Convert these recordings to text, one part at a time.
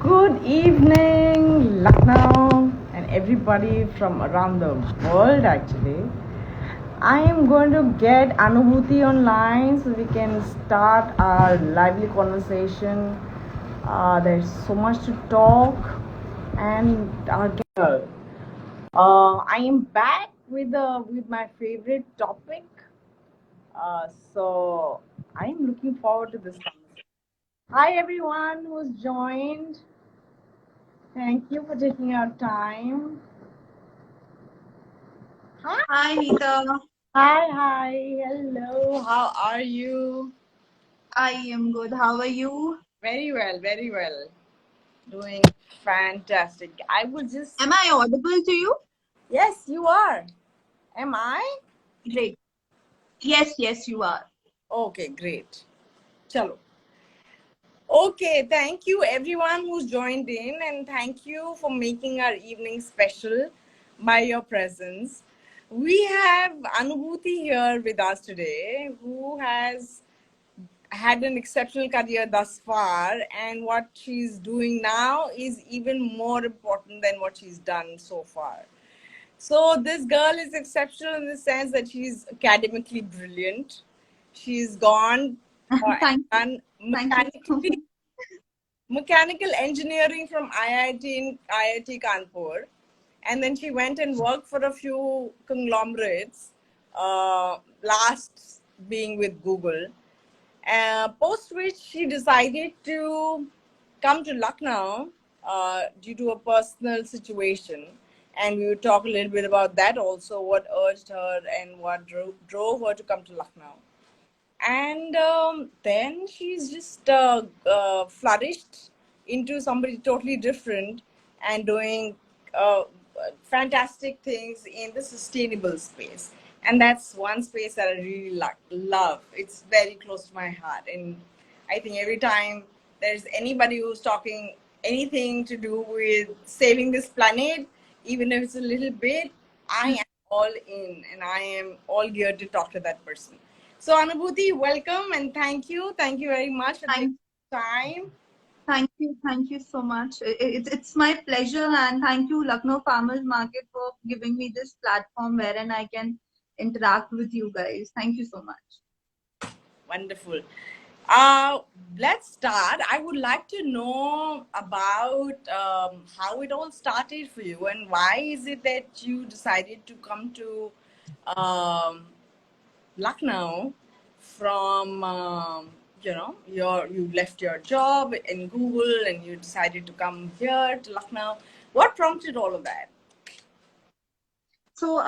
Good evening, Lucknow, and everybody from around the world. Actually, I am going to get Anubhuti online so we can start our lively conversation. There's so much to talk, and I am back with my favorite topic. So I am looking forward to this conversation. Hi, everyone who's joined. Thank you for taking our time. Hi. Hi, Neeta. Hi. Hello. How are you? I am good. How are you? Very well, very well. Doing fantastic. I was just. Am I audible to you? Yes, you are. Am I? Great. Yes, you are. Okay, great. Chalo. Okay, thank you everyone who's joined in, and thank you for making our evening special by your presence. We have Anubhuti here with us today, who has had an exceptional career thus far, and what she's doing now is even more important than what she's done so far. So this girl is exceptional in the sense that she's academically brilliant. She's gone Thank you. and Thank you. mechanical engineering from IIT Kanpur, and then she went and worked for a few conglomerates, last being with Google. Post which she decided to come to Lucknow due to a personal situation. And we will talk a little bit about that also, what urged her and what drove her to come to Lucknow. And then she's just flourished into somebody totally different and doing uh, fantastic things in the sustainable space. And that's one space that I really love. It's very close to my heart. And I think every time there's anybody who's talking anything to do with saving this planet, even if it's a little bit, I am all in and I am all geared to talk to that person. So Anubhuti, welcome and thank you. Thank you very much for taking time. Thank you so much. It's my pleasure, and thank you, Lucknow Farmers Market, for giving me this platform wherein I can interact with you guys. Thank you so much. Wonderful. Let's start. I would like to know about how it all started for you and why is it that you decided to come to um, Lucknow from you left your job in Google and you decided to come here to Lucknow. What prompted all of that? So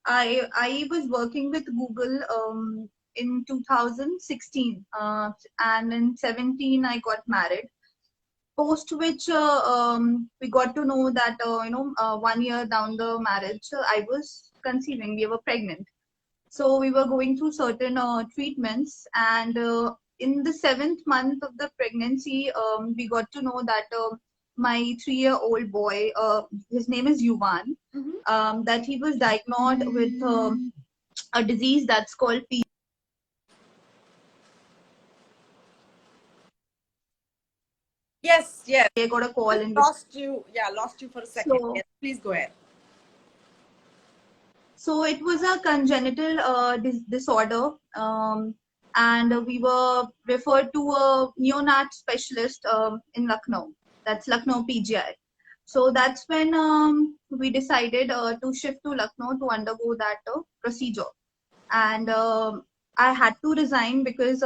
I was working with Google in 2016, and in 17 I got married. Post which we got to know that 1 year down the marriage, I was conceiving. We were pregnant, so we were going through certain treatments, and in the 7th month of the pregnancy, we got to know that my 3-year-old boy, his name is Yuvan, that he was diagnosed with a disease that's called P. Yes, yes. I got a call in. Lost you. Yeah, lost you for a second. So, Yes, please go ahead. So it was a congenital disorder, and we were referred to a neonat specialist in Lucknow. That's Lucknow PGI. So that's when we decided to shift to Lucknow to undergo that procedure. And I had to resign because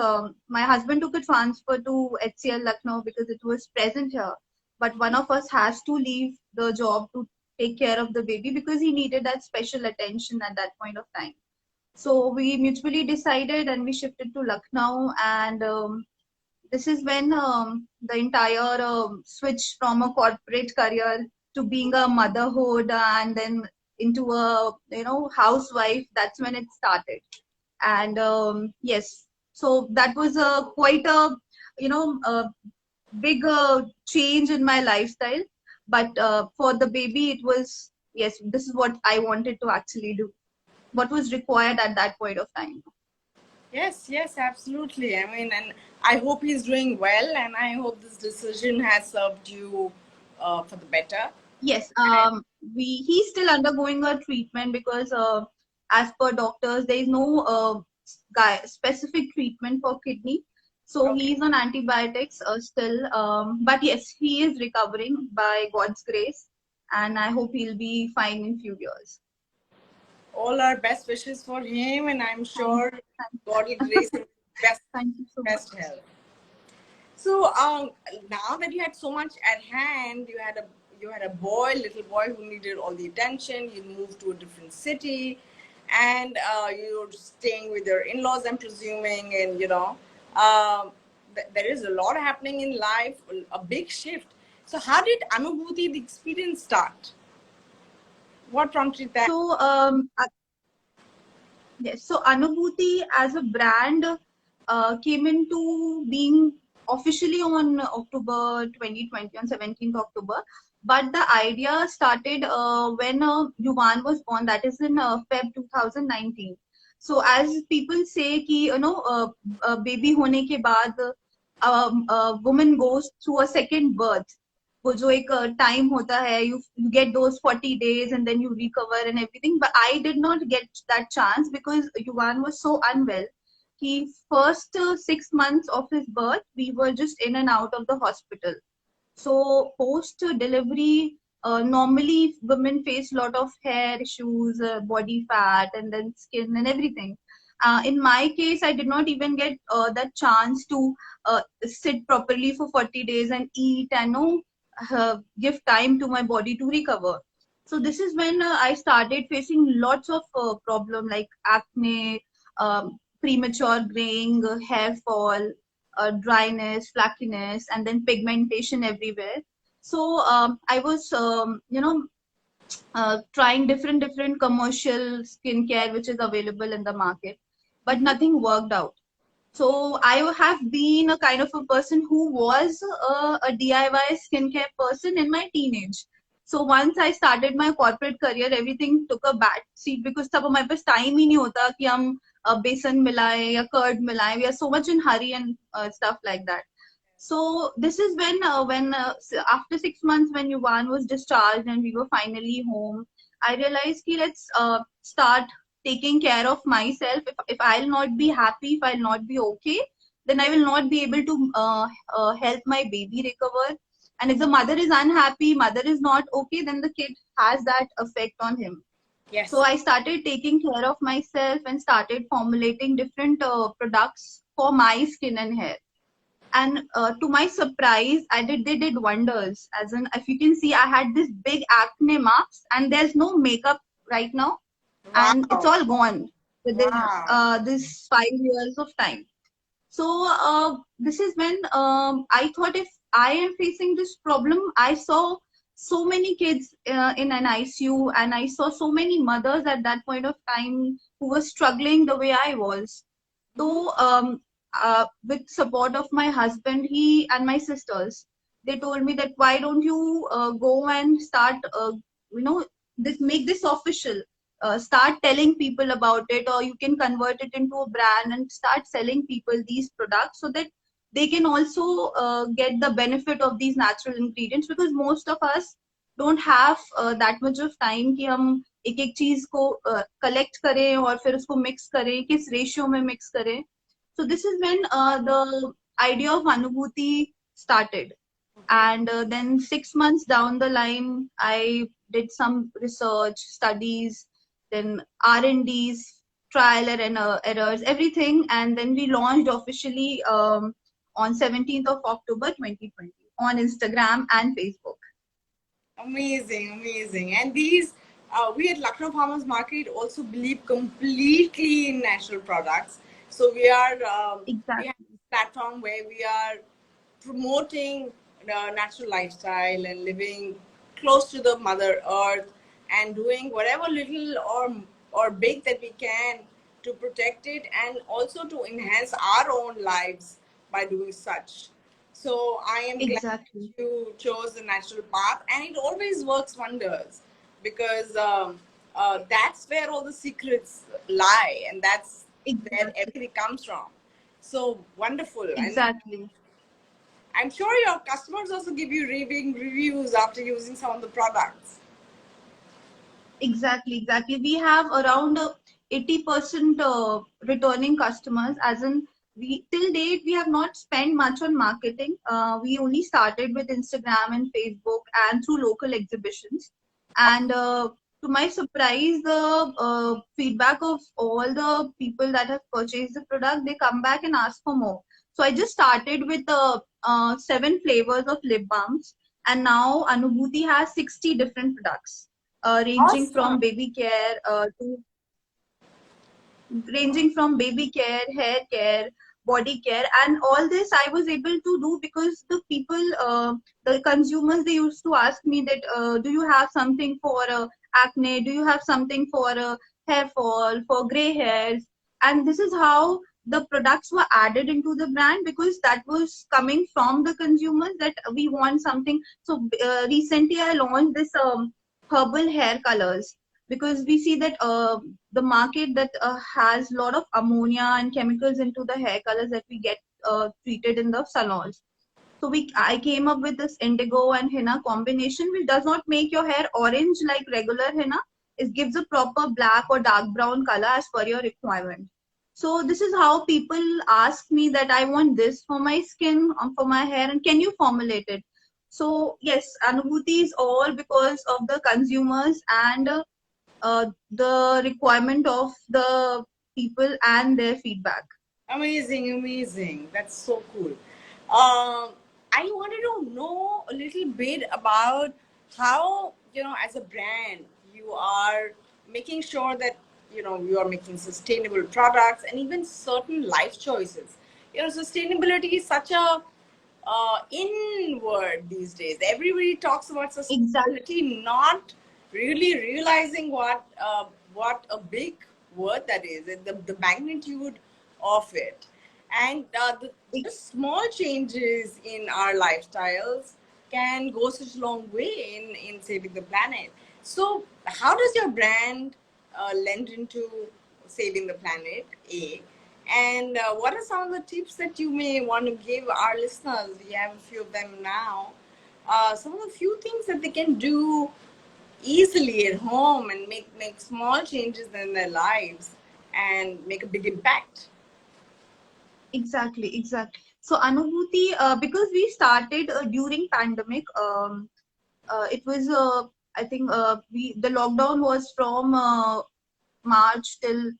my husband took a transfer to HCL Lucknow because it was present here. But one of us has to leave the job to take care of the baby because he needed that special attention at that point of time. So we mutually decided and we shifted to Lucknow, and this is when the entire switch from a corporate career to being a motherhood and then into a housewife, that's when it started. And yes, so that was a quite a a big change in my lifestyle, but for the baby it was, yes, this is what I wanted to actually do, what was required at that point of time. Yes, yes, absolutely. I mean, and I hope he's doing well, and I hope this decision has served you for the better. Yes, And he's still undergoing a treatment because as per doctors there is no specific treatment for kidney, so okay, he's on antibiotics still, but yes, he is recovering by God's grace, and I hope he'll be fine in few years. all our best wishes for him, and I'm Thank, sure thank, God will grace him with best, thank you so best much. health. So now that you had so much at hand, you had a boy, little boy who needed all the attention. You moved to a different city, and you're staying with your in-laws, I'm presuming, and there is a lot happening in life, a big shift. So how did Anubhuti the experience start? What prompted that? So yes, so Anubhuti as a brand came into being officially on October 2020, on 17th October. But the idea started when Yuvan was born, that is in Feb 2019. So as people say, कि, baby होने के बाद a woman goes through a second birth. वो जो एक time होता है, you get those 40 days and then you recover and everything, but I did not get that chance because Yuvan was so unwell. He first 6 months of his birth we were just in and out of the hospital. So post delivery, normally women face a lot of hair issues, body fat, and then skin and everything. In my case, I did not even get that chance to sit properly for 40 days and eat and give time to my body to recover. So this is when I started facing lots of problem like acne, premature graying, hair fall, dryness, flakiness, and then pigmentation everywhere. So I was, trying different commercial skincare which is available in the market, but Mm-hmm. nothing worked out. So I have been a kind of a person who was a DIY skincare person in my teenage. So once I started my corporate career, everything took a back seat because तब हमारे पास time ही नहीं होता कि हम बेसन मिलाएं या curd मिलाएं. We are so much in hurry and stuff like that. So this is when after 6 months when Yuvan was discharged and we were finally home, I realized कि let's start taking care of myself. If I'll not be happy, if I'll not be okay, then I will not be able to help my baby recover. And if the mother is unhappy, mother is not okay, then the kid has that effect on him. So Yes. I started taking care of myself and started formulating different products for my skin and hair. And to my surprise, they did wonders. As in, if you can see, I had this big acne marks, and there's no makeup right now, and it's Wow. all gone within Wow. this 5 years of time. So this is when I thought if I am facing this problem, I saw so many kids in an ICU, and I saw so many mothers at that point of time who were struggling the way I was. Mm-hmm. So with support of my husband, he and my sisters, they told me that why don't you go and start, this make this official, start telling people about it, or you can convert it into a brand and start selling people these products so that they can also get the benefit of these natural ingredients, because most of us don't have that much of time कि हम एक एक चीज को collect करें और फिर उसको मिक्स करें, किस रेशियो में मिक्स करें. So this is when the idea of Anubhuti started. Okay. And then 6 months down the line, I did some research, studies, then R&Ds, trial and errors, everything. And then we launched officially on 17th of October 2020 on Instagram and Facebook. Amazing, amazing. And we at Lucknow Farmers Market also believe completely in natural products. So we have Exactly. a platform where we are promoting the natural lifestyle and living close to the Mother Earth and doing whatever little or big that we can to protect it and also to enhance our own lives by doing such. So I am glad Exactly. that you chose the natural path, and it always works wonders because that's where all the secrets lie, and where Exactly. everything comes from. So wonderful. And Exactly. I'm sure your customers also give you raving reviews after using some of the products. Exactly, exactly. We have around 80% returning customers, as in we till date we have not spent much on marketing. We only started with Instagram and Facebook and through local exhibitions. And to my surprise, the feedback of all the people that have purchased the product, they come back and ask for more. So I just started with 7 flavors of lip balms, and now Anubhuti has 60 different products ranging Awesome. from baby care to ranging from baby care, hair care, body care, and all this I was able to do because the people, the consumers, they used to ask me that, do you have something for acne? Do you have something for hair fall, for gray hairs? And this is how the products were added into the brand, because that was coming from the consumers that we want something. So recently I launched this herbal hair colors, because we see that the market that has a lot of ammonia and chemicals into the hair colors that we get treated in the salons. So I came up with this indigo and henna combination, which does not make your hair orange like regular henna. It gives a proper black or dark brown color as per your requirement. So this is how people ask me that I want this for my skin, for my hair, and can you formulate it? So yes, Anubhuti is all because of the consumers and the requirement of the people and their feedback. Amazing, amazing. That's so cool. I wanted to know a little bit about how, as a brand, you are making sure that, you are making sustainable products and even certain life choices. Sustainability is such a inward these days. Everybody talks about Exactly. sustainability, not really realizing what a big word that is, and the magnitude of it, and the small changes in our lifestyles can go such a long way in saving the planet. So, how does your brand lend into saving the planet? A, and what are some of the tips that you may want to give our listeners? We have a few of them now. Some of the few things that they can do easily at home and make small changes in their lives and make a big impact. Exactly, exactly. So Anubhuti, because we started during pandemic, it was I think we the lockdown was from March till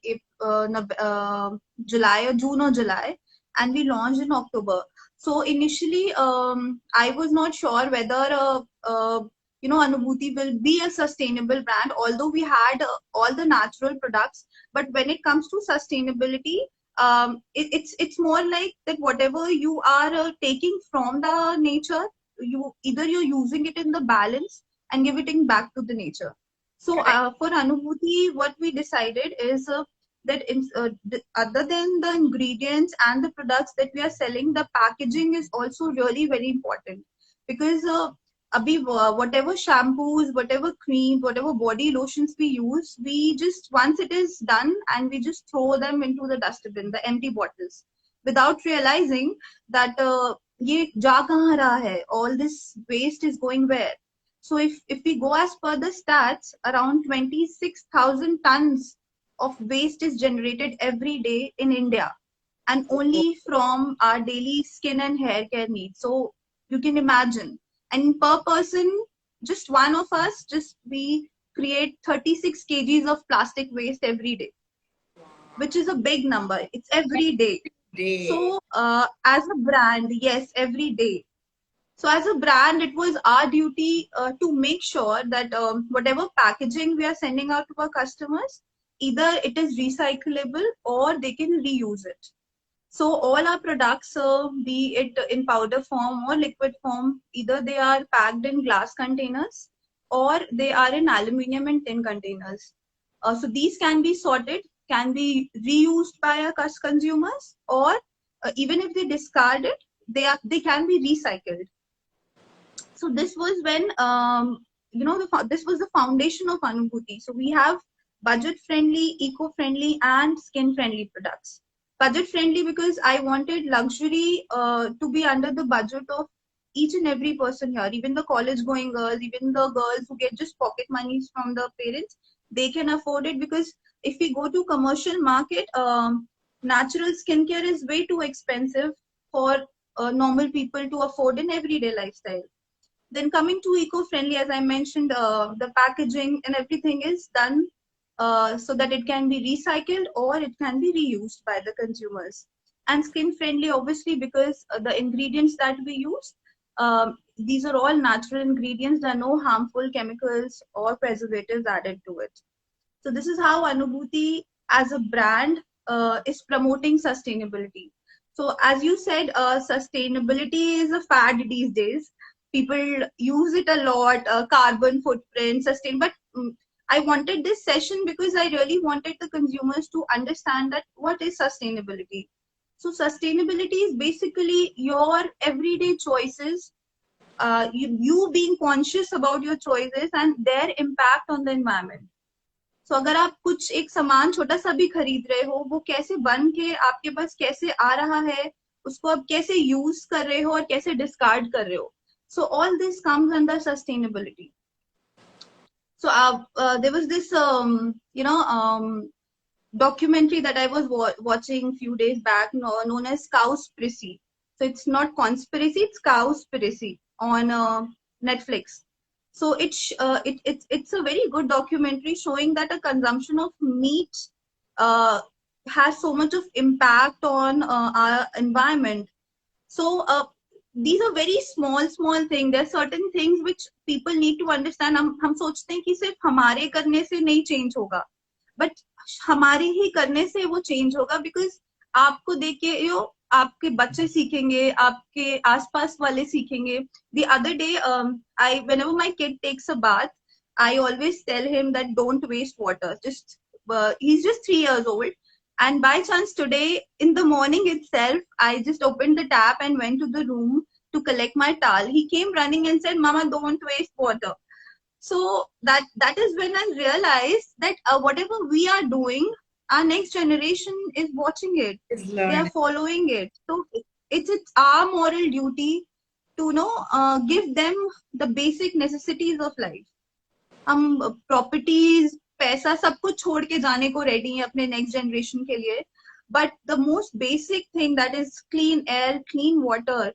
July or June or July, and we launched in October. So initially, I was not sure whether Anubhuti will be a sustainable brand, although we had all the natural products. But when it comes to sustainability, it's more like that whatever you are taking from the nature, you're using it in the balance and give it back to the nature. So Correct. for Anubhuti, what we decided is that other than the ingredients and the products that we are selling, the packaging is also really very important, because whatever shampoos, whatever creams, whatever body lotions we use, we just once it is done and we just throw them into the dustbin, the empty bottles, without realizing that ये जा कहाँ रहा है, all this waste is going where. So if we go as per the stats, around 26,000 tons of waste is generated every day in India, and only from our daily skin and hair care needs. So you can imagine. And per person, just one of us, just we create 36 kgs of plastic waste every day, which is a big number. It's every day. Day. So as a brand, yes, every day. So as a brand, it was our duty to make sure that whatever packaging we are sending out to our customers, either it is recyclable or they can reuse it. So all our products, be it in powder form or liquid form, either they are packed in glass containers or they are in aluminum and tin containers. So these can be sorted, can be reused by our consumers, or even if they discard it, they can be recycled. So this was when this was the foundation of Anubhuti. So we have budget friendly, eco friendly, and skin friendly products. Budget friendly because I wanted luxury to be under the budget of each and every person here, even the college going girls, even the girls who get just pocket monies from the parents, they can afford it. Because if we go to commercial market, natural skincare is way too expensive for normal people to afford in everyday lifestyle. Then coming to eco-friendly, as I mentioned, the packaging and everything is done so that it can be recycled or it can be reused by the consumers. And skin-friendly, obviously, because the ingredients that we use, these are all natural ingredients. There are no harmful chemicals or preservatives added to it. So this is how Anubhuti as a brand is promoting sustainability. So as you said, sustainability is a fad these days. People use it a lot, carbon footprint, sustain. But I wanted this session because I really wanted the consumers to understand that what is sustainability. So sustainability is basically your everyday choices, you being conscious about your choices and their impact on the environment. So अगर आप कुछ एक सामान छोटा सा भी खरीद रहे हो, वो कैसे बन के आपके पास कैसे आ रहा है, उसको आप कैसे यूज कर रहे हो और कैसे डिस्कार्ड कर रहे हो. So all this comes under sustainability. So there was this documentary that I was watching few days back, known as Cowspiracy. So it's not conspiracy, it's Cowspiracy on Netflix. So it's a very good documentary showing that a consumption of meat uh, has so much of impact on our environment. So these are very small things. There are certain things which people need to understand. हम सोचते हैं कि सिर्फ हमारे करने से नहीं change होगा, बट हमारे ही करने से वो चेंज होगा. बिकॉज आपको देख के आपके बच्चे सीखेंगे, आपके आसपास वाले सीखेंगे. The other day, whenever my kid takes a bath, I always tell him that don't waste water. He's just 3 years old. And by chance today in the morning itself, I just opened the tap and went to the room to collect my towel. He came running and said, "Mama, don't waste water." So that is when I realized that whatever we are doing, our next generation is watching it. Is They are learning. following it. So it's our moral duty to give them the basic necessities of life. हम properties पैसा सब कुछ छोड़ के जाने को ready हैं अपने नेक्स्ट जनरेशन के लिए. But the most basic thing that is clean air, clean water,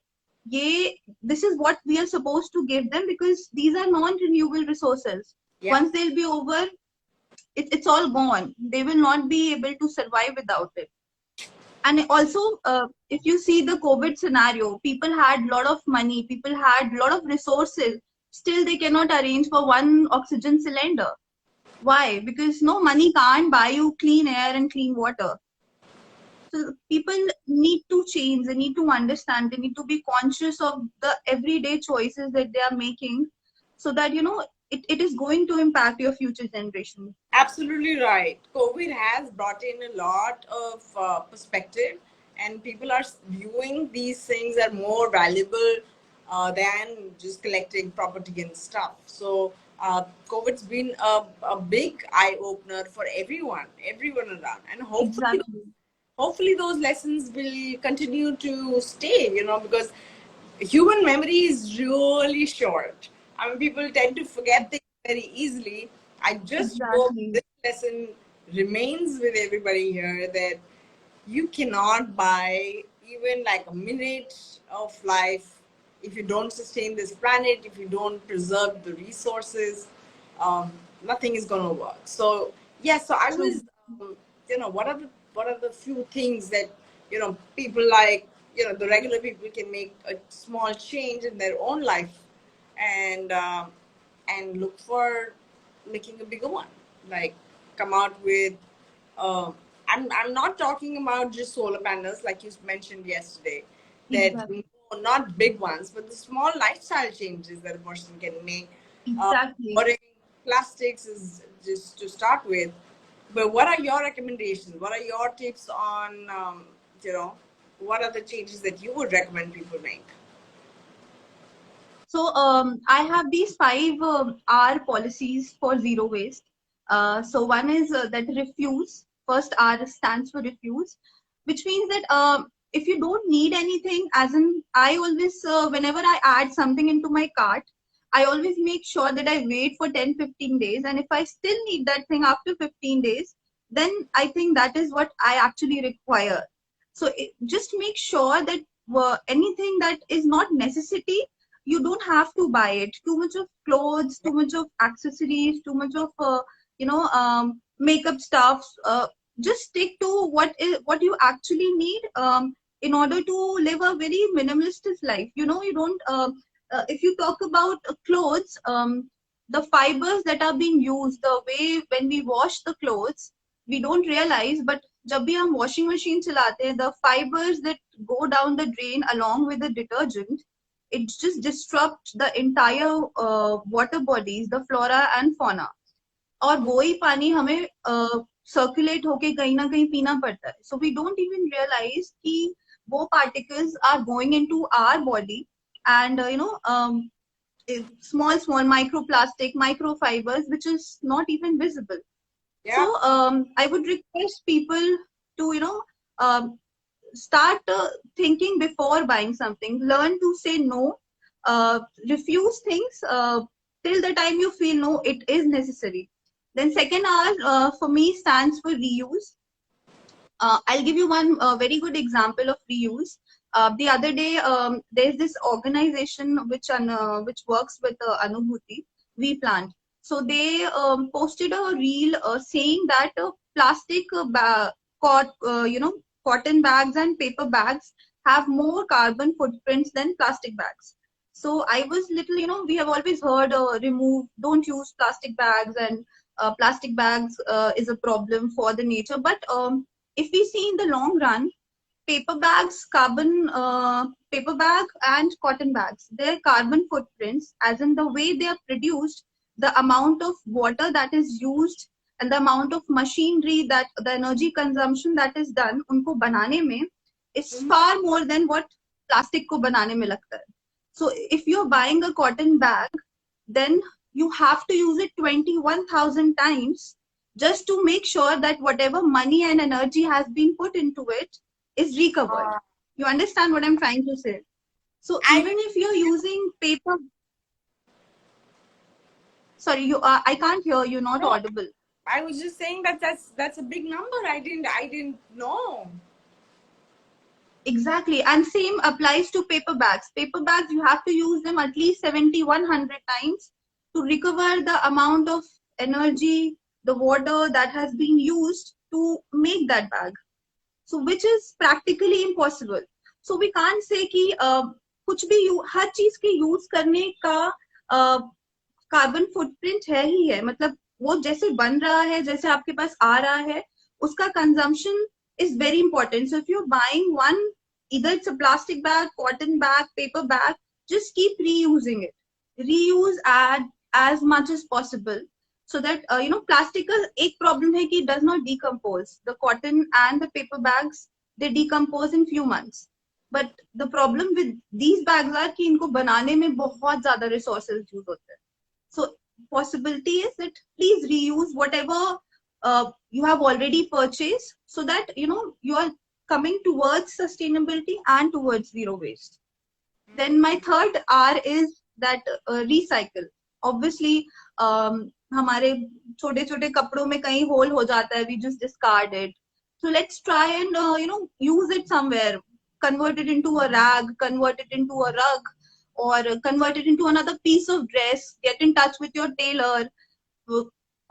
ये this is what we are supposed to give them, because these are non-renewable resources. Yeah. Once they'll be over, it's all gone. They will not be able to survive without it. And also, if you see the COVID scenario, people had a lot of money, people had a lot of resources, still they cannot arrange for one oxygen cylinder. Why? Because no, money can't buy you clean air and clean water. So people need to change, they need to understand, they need to be conscious of the everyday choices that they are making, so that it is going to impact your future generation. Absolutely right. COVID has brought in a lot of perspective, and people are viewing these things are more valuable than just collecting property and stuff. So COVID's been a big eye opener for everyone around, and Exactly. hopefully those lessons will continue to stay. Because human memory is really short. I mean, people tend to forget things very easily. I just hope Exactly. this lesson remains with everybody here, that you cannot buy even like a minute of life if you don't sustain this planet, if you don't preserve the resources. Nothing is going to work. So yeah, so I True. was, what are the few things that people like, the regular people can make a small change in their own life, and look for making a bigger one, like come out with uh, I'm not talking about just solar panels like you mentioned yesterday, that Exactly. not big ones, but the small lifestyle changes that a person can make. Exactly. Avoiding plastics is just to start with. But what are your recommendations? What are your tips on, what are the changes that you would recommend people make? So I have these 5 R policies for zero waste. So one is that refuse. First R stands for refuse, which means that if you don't need anything, as in I always, whenever I add something into my cart, I always make sure that I wait for 10-15 days. And if I still need that thing after 15 days, then I think that is what I actually require. So just make sure that anything that is not necessity, you don't have to buy it. Too much of clothes, too much of accessories, too much of makeup stuff. Just stick to what you actually need in order to live a very minimalist life. You don't. If you talk about clothes, the fibers that are being used, the way when we wash the clothes, we don't realize, but जब भी हम washing machine चलाते हैं, the fibers that go down the drain along with the detergent, it just disrupts the entire water bodies, the flora and fauna. और वो ही पानी हमें circulate होके कहीं ना कहीं पीना पड़ता है. So we don't even realize कि वो particles are going into our body, and small microplastic, microfibers, which is not even visible. Yeah. So I would request people to start thinking before buying something. Learn to say no. Refuse things till the time you feel no, it is necessary. Then second R for me stands for reuse. I'll give you one very good example of reuse. The other day, there's this organization which works with Anubhuti, We Plant. So they posted a reel saying that plastic cotton bags and paper bags have more carbon footprints than plastic bags. So I was little, we have always heard don't use plastic bags, and plastic bags is a problem for the nature. But if we see in the long run, paper bags, paper bag and cotton bags, their carbon footprints, as in the way they are produced, the amount of water that is used, and the amount of machinery, that the energy consumption that is done उनको बनाने में, is far more than what plastic को बनाने में लगता है. So if you're buying a cotton bag, then you have to use it 21,000 times just to make sure that whatever money and energy has been put into it is recovered. You understand what I'm trying to say? So even if you're using paper, sorry, I can't hear you. Not audible. I was just saying that that's a big number. I didn't know. Exactly, and same applies to paper bags. Paper bags, you have to use them at least 70-100 times to recover the amount of energy, the water that has been used to make that bag. So which is practically impossible. So we can't say कि कुछ भी हर चीज के use करने का carbon footprint है ही है. मतलब वो जैसे बन रहा है, जैसे आपके पास आ रहा है, उसका consumption is very important. So if you're buying one, either it's a plastic bag, cotton bag, paper bag, just keep reusing it. Reuse, add as much as possible, so that plastic का एक problem है कि it does not decompose. The cotton and the paper bags, they decompose in few months. But the problem with these bags are कि इनको बनाने में बहुत ज़्यादा resources use होते हैं. So possibility is that please reuse whatever you have already purchased, so that you are coming towards sustainability and towards zero waste. Then my third R is that recycle. Obviously हमारे छोटे छोटे कपड़ों में कहीं whole हो जाता है, we just discard it. So let's try and use it somewhere, convert it into a rag, convert it into a rug, or convert it into another piece of dress. Get in touch with your tailor,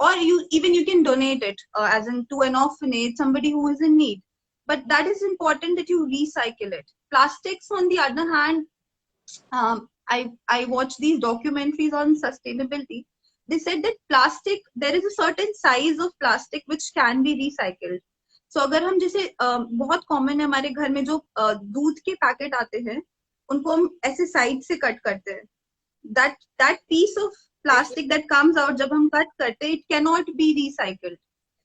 or you can donate it as in to an orphanage, somebody who is in need. But that is important that you recycle it. Plastics, on the other hand, I watched these documentaries on sustainability. They said that plastic, there is a certain size of plastic which can be recycled. So अगर हम जैसे बहुत common है हमारे घर में जो दूध के पैकेट आते हैं, उनको हम ऐसे साइड से कट करते हैं. That piece of plastic that comes out जब हम कट करते हैं, it cannot be recycled.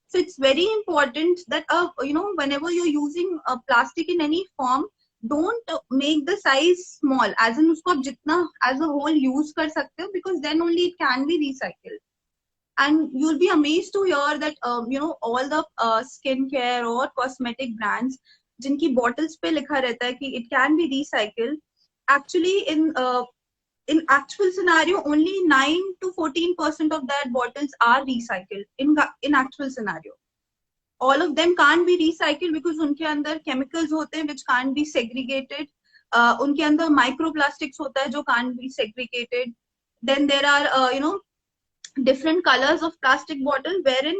So it's very important that whenever you're using plastic in any form, don't make the size small, as in उसको आप जितना as a whole use कर सकते हो, because then only it can be recycled. And you'll be amazed to hear that all the skincare or cosmetic brands जिनकी bottles पे लिखा रहता है कि it can be recycled, actually in actual scenario only 9 to 14% of that bottles are recycled in actual scenario. All of them can't be recycled because उनके अंदर chemicals होते हैं which can't be segregated. उनके अंदर microplastics होता है जो can't be segregated. Then there are different colors of plastic bottle wherein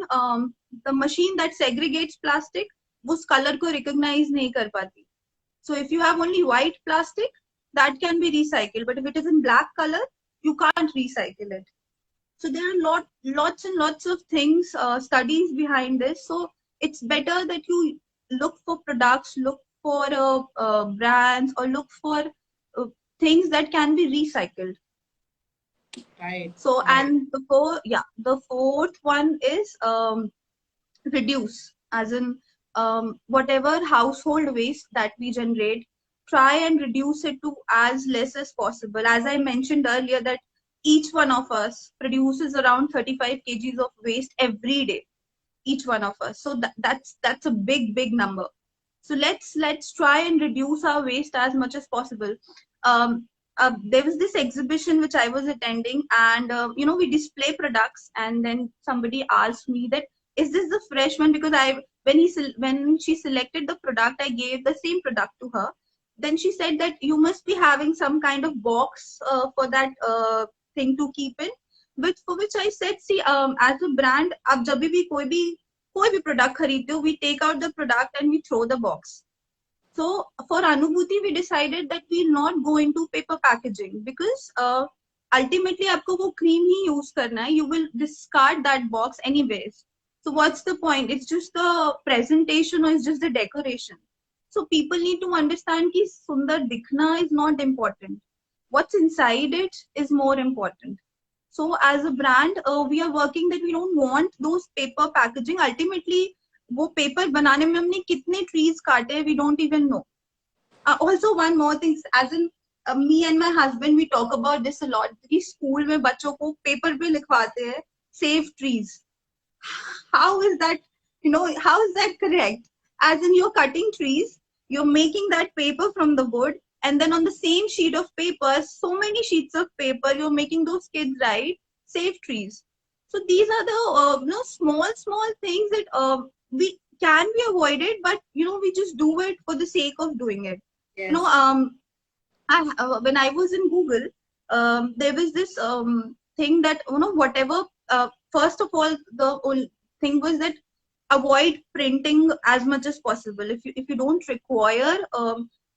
the machine that segregates plastic उस color को recognize नहीं कर पाती. So if you have only white plastic, that can be recycled, but if it is in black color, you can't recycle it. So there are lots and lots of things, studies behind this. So it's better that you look for products, look for brands, or look for things that can be recycled. Right. So right. and the fourth one is reduce, as in whatever household waste that we generate, try and reduce it to as less as possible. As I mentioned earlier, that each one of us produces around 35 kgs of waste every day, each one of us. So that's a big number. So let's try and reduce our waste as much as possible. There was this exhibition which I was attending, and we display products, and then somebody asked me that is this the fresh one, because when she selected the product, I gave the same product to her. Then she said that you must be having some kind of box for that thing to keep in, for which I said, see, as a brand, आप जब भी कोई भी product खरीदते हो, we take out the product and we throw the box. So for Anubhuti, we decided that we'll not go into paper packaging because ultimately आपको वो cream ही use करना है. You will discard that box anyways. So what's the point? It's just the presentation or it's just the decoration. So people need to understand कि सुंदर दिखना is not important. What's inside it is more important. So as a brand, we are working that we don't want those paper packaging. Ultimately, वो paper बनाने में हमने कितने trees काटे, we don't even know. Also, one more thing, as in me and my husband, we talk about this a lot. कि school में बच्चों को paper पे लिखवाते हैं save trees. How is that? How is that correct? As in, you're cutting trees, you're making that paper from the wood, and then on the same sheet of paper, so many sheets of paper, you're making those kids write save trees. So these are the small things that we can be avoided, but we just do it for the sake of doing it. Yes. When I was in Google, there was this thing that whatever. First of all, the thing was that avoid printing as much as possible. If you don't require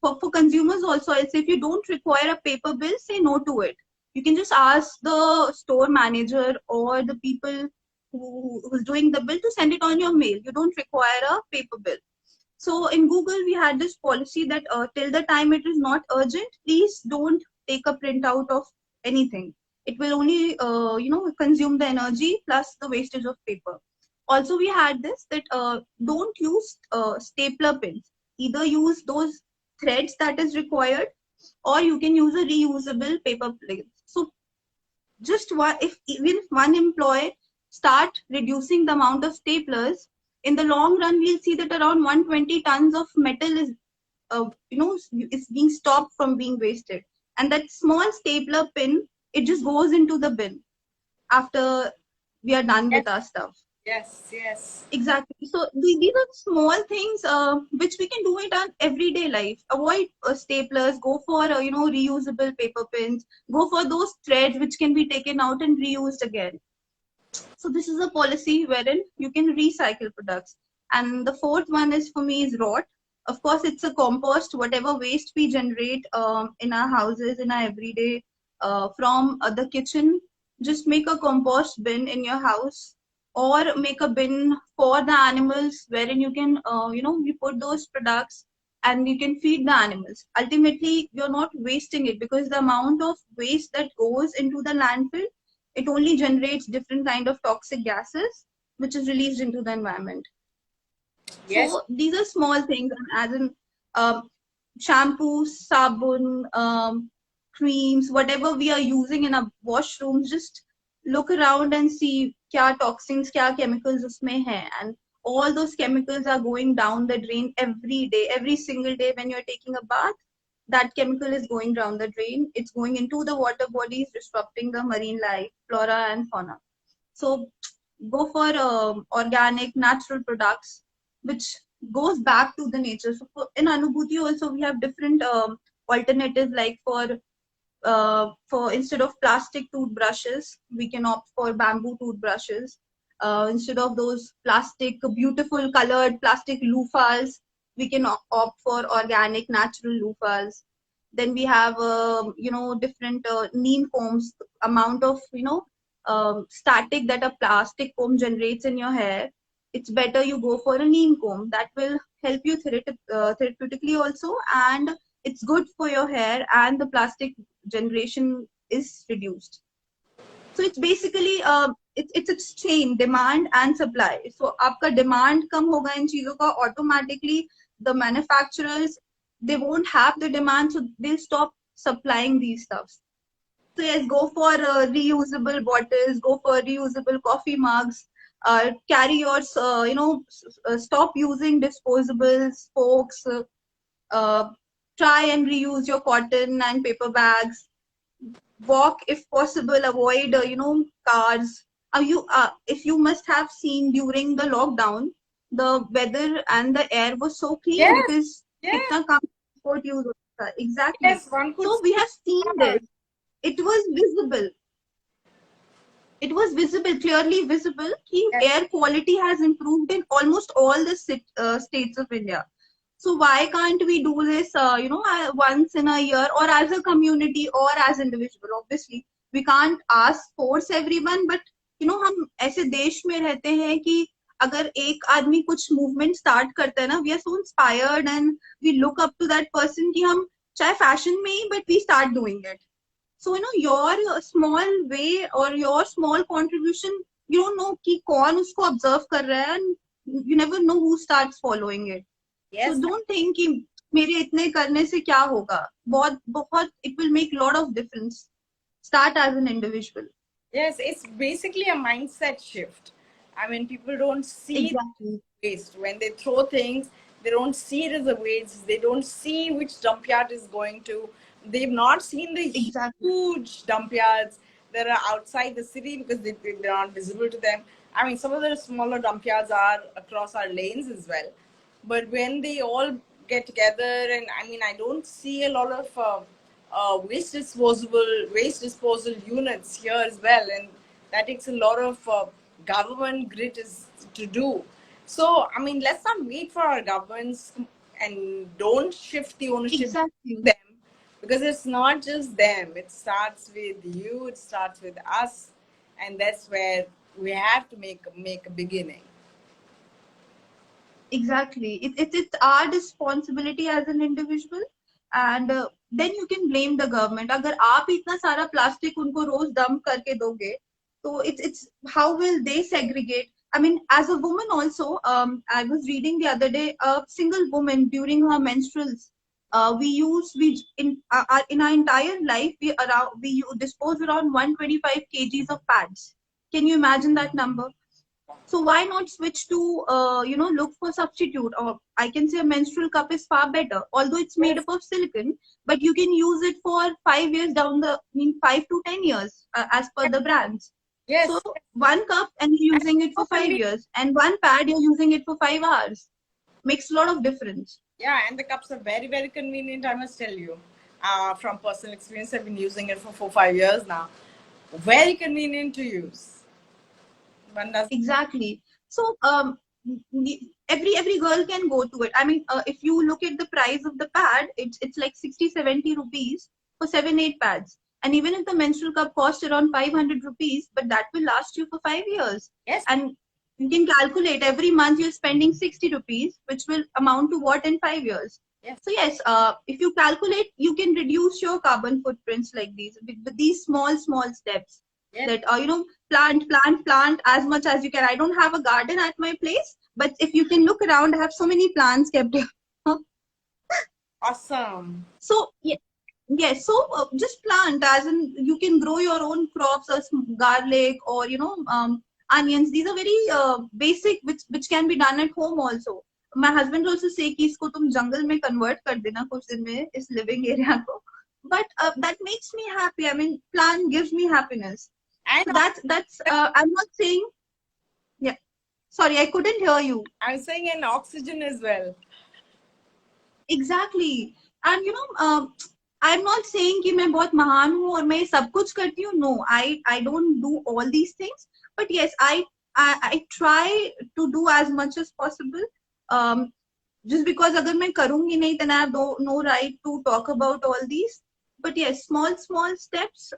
for consumers also, I'll say if you don't require a paper bill, say no to it. You can just ask the store manager or the people who's doing the bill to send it on your mail. You don't require a paper bill. So in Google, we had this policy that till the time it is not urgent, please don't take a printout of anything. It will only consume the energy plus the wastage of paper. Also, we had this that don't use stapler pins. Either use those threads that is required, or you can use a reusable paper plate. So just even if one employee start reducing the amount of staplers, in the long run, we'll see that around 120 tons of metal is being stopped from being wasted. And that small stapler pin, it just goes into the bin after we are done with our stuff. Yes. Exactly. So these are small things which we can do it on everyday life. Avoid staplers. Go for reusable paper pins. Go for those threads which can be taken out and reused again. So this is a policy wherein you can recycle products. And the fourth one is for me is rot. Of course, it's a compost. Whatever waste we generate in our houses, in our everyday, from the kitchen, just make a compost bin in your house, or make a bin for the animals wherein you can, you put those products and you can feed the animals. Ultimately, you're not wasting it because the amount of waste that goes into the landfill, it only generates different kind of toxic gases, which is released into the environment. Yes. So these are small things, as in shampoo, sabun, creams, whatever we are using in our washrooms, just look around and see kya toxins, kya chemicals usme hai, and all those chemicals are going down the drain every day, every single day when you're taking a bath. That chemical is going down the drain. It's going into the water bodies, disrupting the marine life, flora and fauna. So go for organic, natural products, which goes back to the nature. So in Anubhuti also we have different alternatives, like for instead of plastic toothbrushes, we can opt for bamboo toothbrushes. Instead of those plastic, beautiful colored plastic loofahs, we can opt for organic, natural loofahs. Then we have, different neem combs. Amount of, static that a plastic comb generates in your hair, it's better you go for a neem comb. That will help you therapeutically also, and it's good for your hair, and the plastic generation is reduced. So it's basically it's a chain, demand and supply. So आपका demand कम होगा इन चीजों का, automatically the manufacturers, they won't have the demand, so they'll stop supplying these stuffs. So yes, go for reusable bottles, go for reusable coffee mugs, carry your stop using disposables, forks, try and reuse your cotton and paper bags. Walk if possible, avoid cars. If you must have seen during the lockdown, the weather and the air was so clean Yes, because yes, kitna kam transport use hota tha. Exactly. yes. One could So we have seen see. this. It was visible. It was visible, clearly visible, that Yes, air quality has improved in almost all the states of India. So why can't we do this, once in a year, or as a community, or as individual? Obviously, we can't force everyone, but हम ऐसे देश में रहते हैं कि अगर एक आदमी कुछ movement start करता है ना, we are so inspired and we look up to that person कि हम चाहे fashion में ही, but we start doing it. So your small way or your small contribution, you don't know कि कौन उसको observe कर रहा है, and you never know who starts following it. So yes, don't think कि मेरे इतने करने से क्या होगा. बहुत बहुत it will make a lot of difference. Start as an individual. yes. It's basically a mindset shift. I mean, people don't see Exactly. waste. When they throw things, they don't see it as a waste. They don't see which dump yard is going to. They've not seen the Exactly. huge dump yards that are outside the city because they're not visible to them. I mean, some of the smaller dump yards are across our lanes as well. But when they all get together, and I mean, I don't see a lot of waste disposal units here as well, and that takes a lot of government grit is to do. So I mean, let's not wait for our governments, and don't shift the ownership to Exactly. them, because it's not just them. It starts with you. It starts with us, and that's where we have to make a beginning. Exactly. It's our responsibility as an individual, and then you can blame the government. अगर आप इतना सारा plastic उनको रोज dump करके दोगे, so it's how will they segregate? I mean, as a woman also, I was reading the other day, a single woman during her menstruals, in our entire life we dispose around 125 kgs of pads. Can you imagine that number? So why not switch to look for substitute? Or I can say a menstrual cup is far better, although it's made Yes, up of silicon, but you can use it for 5 years down the, 5 to 10 years, as per the brands. So yes, one cup and you're and using it so for five convenient. years, and one pad you're using it for 5 hours. Makes a lot of difference. Yeah, and the cups are very, very convenient, I must tell you. From personal experience, I've been using it for 4, 5 years now. Very convenient to use. One does. Exactly. So every girl can go to it. I mean, if you look at the price of the pad, it's like 60-70 rupees for 7-8 pads. And even if the menstrual cup costs around 500 rupees, but that will last you for 5 years. Yes, And you can calculate every month you're spending 60 rupees, which will amount to what in 5 years? yes, So yes, if you calculate, you can reduce your carbon footprints like these with these small steps. yes. That plant as much as you can. I don't have a garden at my place, but if you can look around, I have so many plants kept here. Awesome. So yeah, Yes, so just plant, as in you can grow your own crops, as garlic or onions. These are very basic, which can be done at home also. My husband also say कि इसको तुम जंगल में convert कर देना कुछ दिन में इस living area को. But that makes me happy. I mean, plant gives me happiness. And So that's I'm not saying, yeah. Sorry, I couldn't hear you. I'm saying an oxygen as well. Exactly. And I'm not saying कि मैं बहुत महान हूँ और मैं सब कुछ करती हूँ. No, I don't do all these things. But yes, I try to do as much as possible. Um, just because अगर मैं करूँगी नहीं, then I have no right to talk about all these. But yes, small steps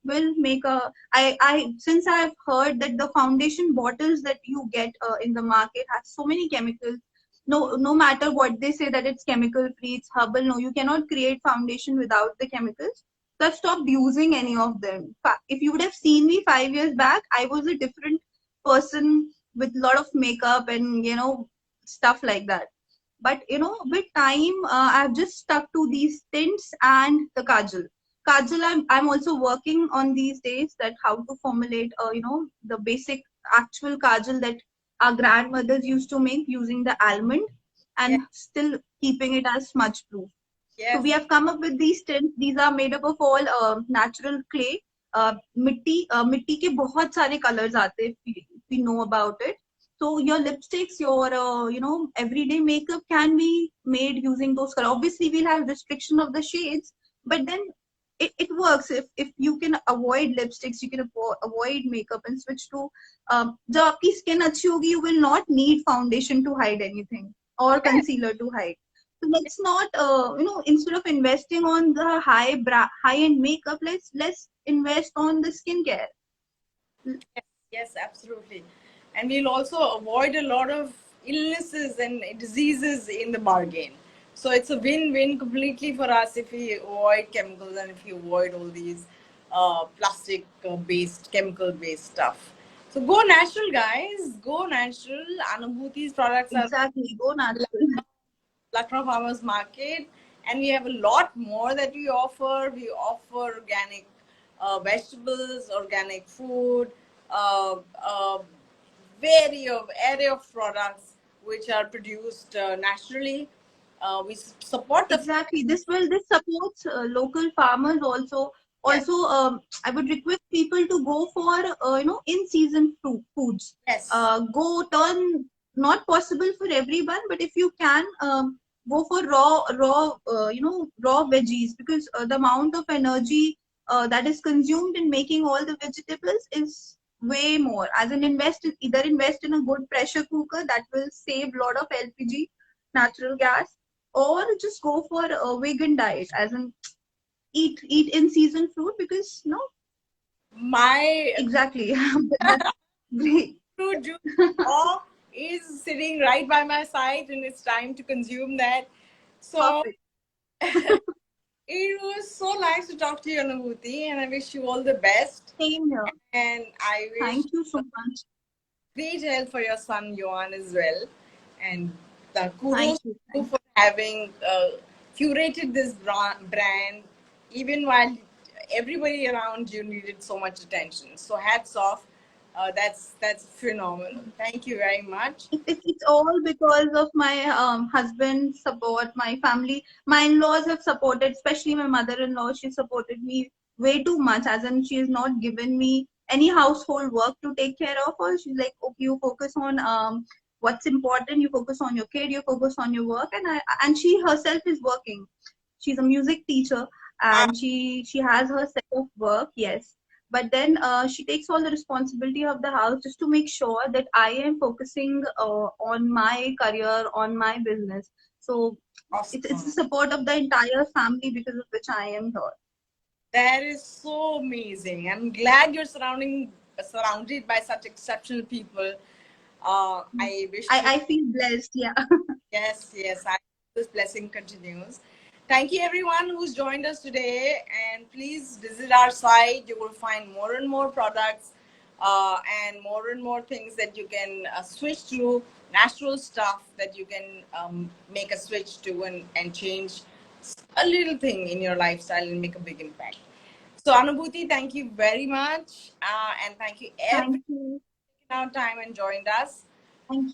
will make a. I since I've heard that the foundation bottles that you get in the market have so many chemicals. No matter what they say that it's chemical free, it's herbal. No, you cannot create foundation without the chemicals. So I've stopped using any of them. If you would have seen me 5 years back, I was a different person with a lot of makeup and stuff like that. But with time, I've just stuck to these tints and the kajal. Kajal, I'm also working on these days that how to formulate the basic actual kajal that our grandmothers used to make using the almond Yes, and still keeping it as smudge proof. So we yes, have come up with these tints. These are made up of all natural clay. मिट्टी के बहुत सारे colors आते हैं if we know about it. So your lipsticks, your everyday makeup can be made using those colors. Obviously, we'll have restriction of the shades, but then it works. If you can avoid lipsticks, you can avoid makeup and switch to. जब आपकी skin अच्छी होगी, you will not need foundation to hide anything or yes, concealer to hide. So let's not, instead of investing on the high end makeup, let's invest on the skincare. yes, yes, absolutely. And we'll also avoid a lot of illnesses and diseases in the bargain. So it's a win-win completely for us if we avoid chemicals and if we avoid all these plastic-based, chemical-based stuff. So go natural, guys. Go natural. Anubhuti's products are Exactly, go natural. Lucknow Farmers Market, and we have a lot more that we offer. We offer organic vegetables, organic food, array of products which are produced naturally. We support the Exactly. This supports local farmers also. yes, Also, I would request people to go for in season foods. yes, Go turn not possible for everyone, but if you can go for raw veggies, because the amount of energy that is consumed in making all the vegetables is way more. As an either invest in a good pressure cooker that will save a lot of LPG, natural gas, or just go for a vegan diet, as in eat in season fruit, because no, my exactly. That's great. fruit juice raw is sitting right by my side, and it's time to consume that. So Perfect. it was so nice to talk to you, Anubhuti, and I wish you all the best. Same here. And I wish Thank you so much. great health for your son, Johan, as well. And kudos Thank to you. you Thank for having curated this brand, even while everybody around you needed so much attention. So hats off. That's phenomenal. Thank you very much. It's all because of my husband's support, my family, my in-laws have supported, especially my mother-in-law. She supported me way too much, as in she has not given me any household work to take care of. Or she's like, okay, you focus on what's important, you focus on your kid, you focus on your work, and she herself is working. She's a music teacher, Uh, and she has her set of work, yes, but then she takes all the responsibility of the house just to make sure that I am focusing on my career, on my business. So it's the awesome. support of the entire family because of which I am here. That is so amazing. I'm glad you're surrounded by such exceptional people. I wish you I feel blessed, yeah. yes, yes. I hope this blessing continues. Thank you, everyone who's joined us today. And please visit our site. You will find more and more products and more things that you can switch to, natural stuff that you can make a switch to and change a little thing in your lifestyle and make a big impact. So, Anubhuti, thank you very much. And thank you everyone Thank you. for taking our time and joined us. Thank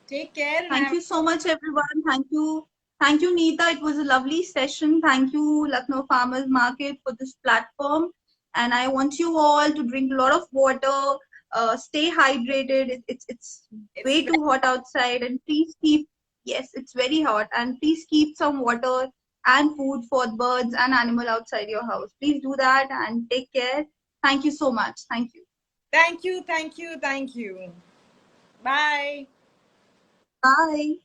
Take care and Thank have you so much, everyone. Thank you. Thank you, Neeta. It was a lovely session. Thank you, Lucknow Farmers Market, for this platform. And I want you all to drink a lot of water, stay hydrated. It's it's way too hot outside. And please keep, yes, it's very hot. And please keep some water and food for birds and animal outside your house. Please do that and take care. Thank you so much. Thank you. thank you, thank you, thank you. Bye. Bye.